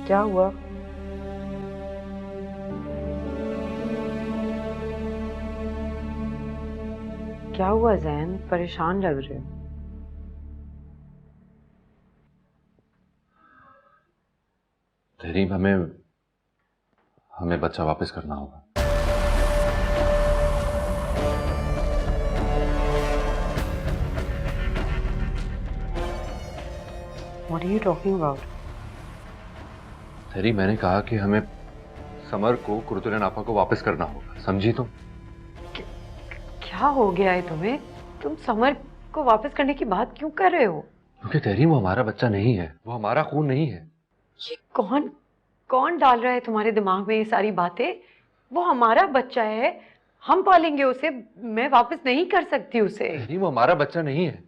क्या हुआ? क्या हुआ ज़ैन? परेशान लग रहे हो। तहरीम, हमें हमें बच्चा वापस करना होगा। What are you talking about? Tahreem, मैंने कहा कि हमें समर को कुर्तुले नापा को वापस करना होगा, समझी तुम? क्या हो गया है तुम्हें? तुम समर को वापस करने की बात क्यों कर रहे हो? क्योंकि तहरीम, वो हमारा बच्चा नहीं है, वो हमारा खून नहीं है। ये कौन कौन डाल रहा है तुम्हारे दिमाग में ये सारी बातें? वो हमारा बच्चा है, हम पालेंगे उसे। मैं वापस नहीं कर सकती उसे। तहरीम, वो हमारा बच्चा नहीं है,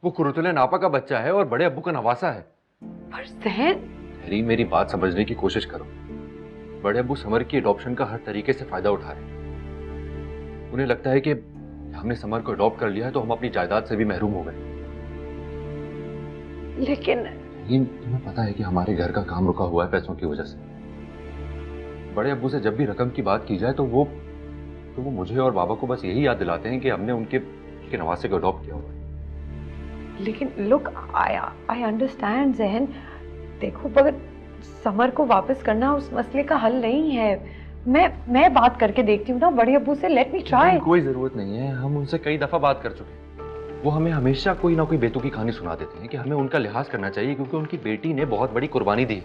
वो कुर्तुले नापा का बच्चा है और बड़े अब्बू का नवासा है। पर ज़ैन, तहरीम, मेरी बात समझने की कोशिश करो। बड़े अब्बू समर की अडॉप्शन का हर तरीके से फायदा उठा रहे हैं। उन्हें लगता है कि हमने समर को अडॉप्ट कर लिया है तो हम अपनी जायदाद से भी महरूम हो गए। लेकिन तुम्हें पता है कि हमारे घर का काम रुका हुआ है पैसों की वजह से। बड़े अब्बू से जब भी रकम की बात की जाए तो वो मुझे और बाबा को बस यही याद दिलाते हैं कि हमने उनके नवासे को अडॉप्ट किया हुआ है। लेकिन लुक, आई अंडरस्टैंड ज़ैन। देखो, मगर समर को वापस करना उस मसले का हल नहीं है। मैं बात करके देखती हूँ ना बड़े अब्बू से। Let me try. कोई जरूरत नहीं है, हम उनसे कई दफा बात कर चुके हैं। वो हमें हमेशा कोई ना कोई बेतुकी कहानी सुना देते हैं कि हमें उनका लिहाज करना चाहिए क्योंकि उनकी बेटी ने बहुत बड़ी कुर्बानी दी।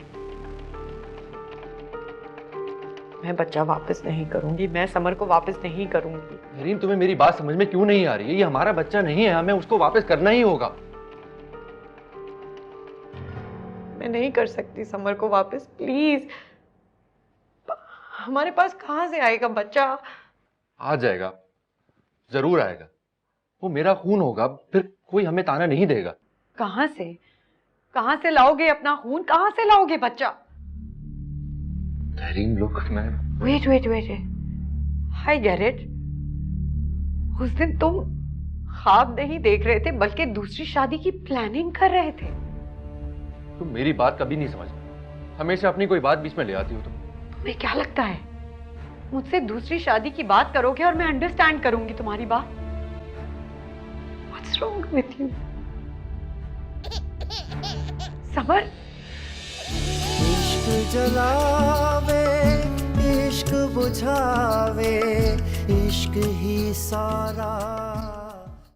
मैं बच्चा वापस नहीं करूंगी, मैं समर को वापस नहीं करूंगी। नरीन, तुम्हें मेरी बात समझ में क्यों नहीं आ रही है? ये हमारा बच्चा नहीं है, हमें उसको वापस करना ही होगा। मैं नहीं कर सकती समर को वापस, प्लीज। हमारे पास कहां से आएगा बच्चा? आ जाएगा, जरूर आएगा। वो मेरा खून होगा, फिर कोई हमें ताना नहीं देगा। कहां से लाओगे अपना खून? कहां से लाओगे बच्चा? तहरीम, लुक, मैं वेट, आई गेट इट। उस दिन तुम ख्वाब नहीं देख रहे थे बल्कि दूसरी शादी की प्लानिंग कर रहे थे। तुम मेरी बात कभी नहीं समझ, हमेशा अपनी कोई बात बीच में ले आती हो तुम। तुम्हें क्या लगता है मुझसे दूसरी शादी की बात करोगे और मैं अंडरस्टैंड करूंगी तुम्हारी बात? What's wrong with you? Summer, इश्क जलावे, इश्क बुझावे, इश्क ही सारा